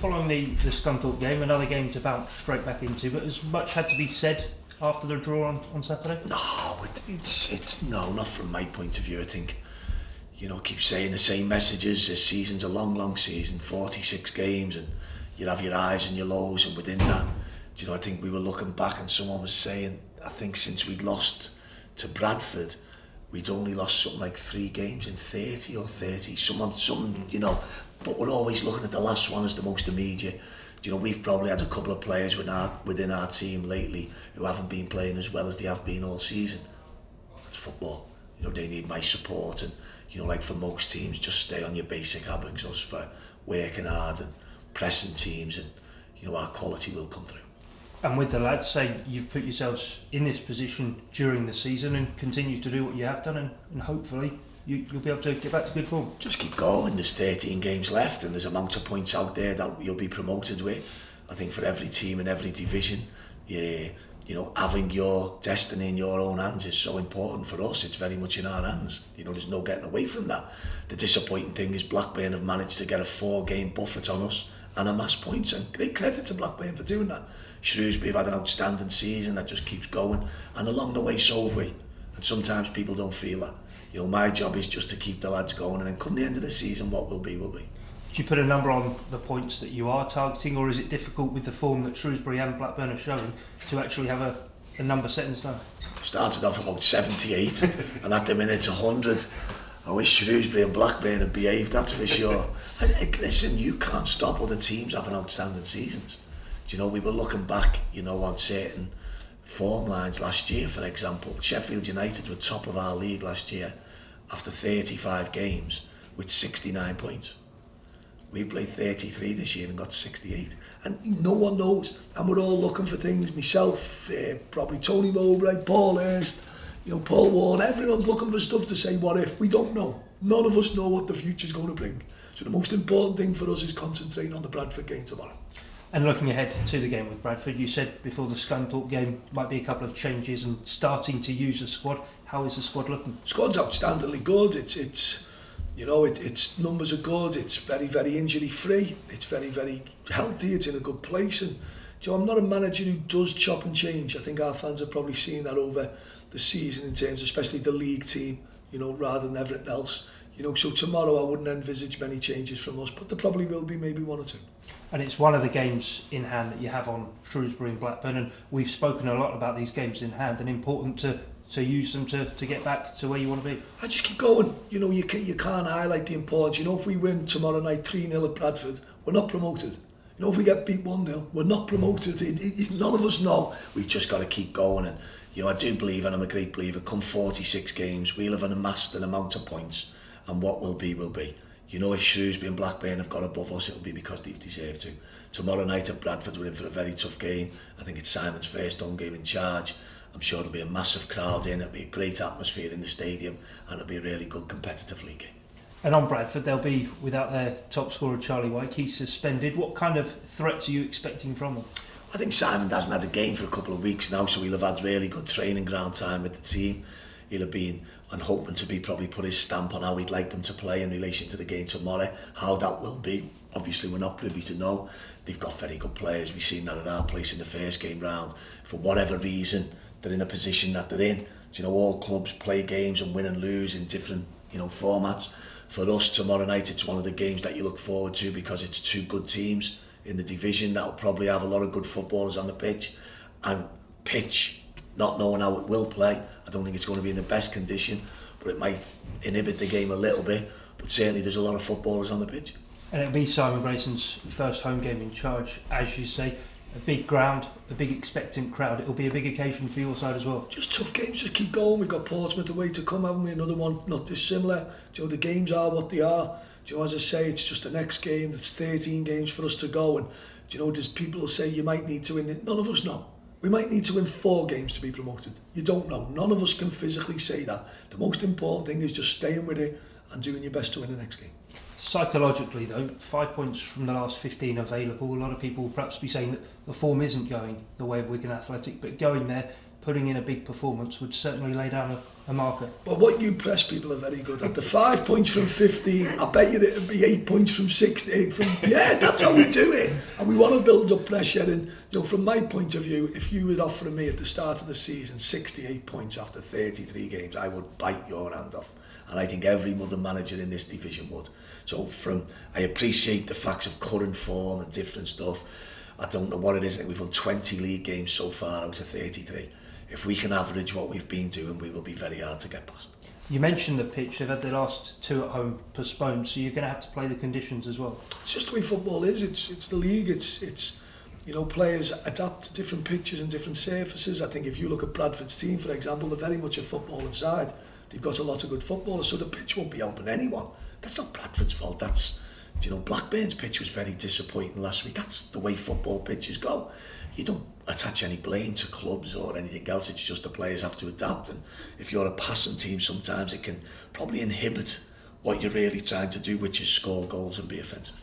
following the Scunthorpe game, another game to bounce straight back into, but as much had to be said after the draw on Saturday? No, it's not from my point of view. I think, keep saying the same messages. This season's a long season, 46 games, and you have your highs and your lows, and within that, I think we were looking back and someone was saying, I think since we'd lost to Bradford, we'd only lost something like 3 games in 30 or 30, but we're always looking at the last one as the most immediate. We've probably had a couple of players within our team lately who haven't been playing as well as they have been all season. It's football. They need my support, and like for most teams, just stay on your basic habits. Us for working hard and pressing teams, and our quality will come through. And with the lads, say you've put yourselves in this position during the season and continue to do what you have done, and hopefully you'll be able to get back to good form. Just keep going. There's 13 games left, and there's an amount of points out there that you'll be promoted with. I think for every team in every division, having your destiny in your own hands is so important. For us, it's very much in our hands. There's no getting away from that. The disappointing thing is Blackburn have managed to get a 4-game buffet on us and amass points, and great credit to Blackburn for doing that. Shrewsbury have had an outstanding season that just keeps going, and along the way so have we. And sometimes people don't feel that. My job is just to keep the lads going, and then come the end of the season, what will be, will be. Do you put a number on the points that you are targeting, or is it difficult with the form that Shrewsbury and Blackburn are showing to actually have a number set in stone? Started off about 78, and at the minute it's 100. I wish Shrewsbury and Blackburn had behaved, that's for sure. Listen, you can't stop other teams having outstanding seasons. We were looking back, on certain form lines last year, for example. Sheffield United were top of our league last year after 35 games with 69 points. We played 33 this year and got 68. And no one knows. And we're all looking for things. Myself, probably Tony Mowbray, Paul Hurst, Paul Ward. Everyone's looking for stuff to say, what if? We don't know. None of us know what the future's going to bring. So the most important thing for us is concentrating on the Bradford game tomorrow. And looking ahead to the game with Bradford, you said before the Scunthorpe game might be a couple of changes and starting to use the squad. How is the squad looking? Squad's outstandingly good. Its numbers are good. It's very injury free. It's very healthy. It's in a good place. And I'm not a manager who does chop and change. I think our fans have probably seen that over the season in terms, especially the league team, rather than everything else. So tomorrow I wouldn't envisage many changes from us, but there probably will be maybe 1 or 2. And it's one of the games in hand that you have on Shrewsbury and Blackburn, and we've spoken a lot about these games in hand, and important to use them to get back to where you want to be. I just keep going. You can't highlight the importance. If we win tomorrow night 3-0 at Bradford, we're not promoted. If we get beat 1-0, we're not promoted. None of us know. We've just got to keep going. And I do believe, and I'm a great believer, come 46 games, we'll have amassed an amount of points, and what will be, will be. If Shrewsbury and Blackburn have got above us, it'll be because they've deserved to. Tomorrow night at Bradford, we're in for a very tough game. I think it's Simon's first home game in charge. I'm sure there'll be a massive crowd in, it'll be a great atmosphere in the stadium, and it'll be a really good competitive league game. And on Bradford, they'll be without their top scorer Charlie White. He's suspended. What kind of threats are you expecting from them? I think Simon hasn't had a game for a couple of weeks now, so he'll have had really good training ground time with the team. He'll have been and hoping to be probably put his stamp on how he'd like them to play in relation to the game tomorrow. How that will be, obviously we're not privy to know. They've got very good players. We've seen that at our place in the first game round. For whatever reason, they're in a position that they're in. All clubs play games and win and lose in different formats. For us tomorrow night, it's one of the games that you look forward to because it's 2 good teams in the division that will probably have a lot of good footballers on the pitch. And pitch, not knowing how it will play, I don't think it's going to be in the best condition, but it might inhibit the game a little bit. But certainly there's a lot of footballers on the pitch. And it'll be Simon Grayson's first home game in charge, as you say. A big ground, a big expectant crowd. It'll be a big occasion for your side as well. Just tough games, just keep going. We've got Portsmouth away to come, haven't we? Another one not dissimilar. The games are what they are. As I say, it's just the next game. There's 13 games for us to go, and there's people who say you might need to win it. None of us know. We might need to win 4 games to be promoted. You don't know. None of us can physically say that. The most important thing is just staying with it and doing your best to win the next game. Psychologically though, 5 points from the last 15 available. A lot of people will perhaps be saying that the form isn't going the way of Wigan Athletic, but going there, putting in a big performance would certainly lay down a marker. But what you press people are very good at. The 5 points from 15, I bet you it'd be 8 points from 16. Yeah, that's how we do it. And we want to build up pressure. And from my point of view, if you were offering me at the start of the season 68 points after 33 games, I would bite your hand off. And I think every other manager in this division would. So I appreciate the facts of current form and different stuff. I don't know what it is. I think we've won 20 league games so far out of 33. If we can average what we've been doing, we will be very hard to get past. You mentioned the pitch. They've had the last 2 at home postponed, so you're going to have to play the conditions as well. It's just the way football is. It's the league. It's players adapt to different pitches and different surfaces. I think if you look at Bradford's team, for example, they're very much a footballing side. They've got a lot of good footballers, so the pitch won't be helping anyone. That's not Bradford's fault. That's, Blackburn's pitch was very disappointing last week. That's the way football pitches go. You don't attach any blame to clubs or anything else. It's just the players have to adapt. And if you're a passing team, sometimes it can probably inhibit what you're really trying to do, which is score goals and be offensive.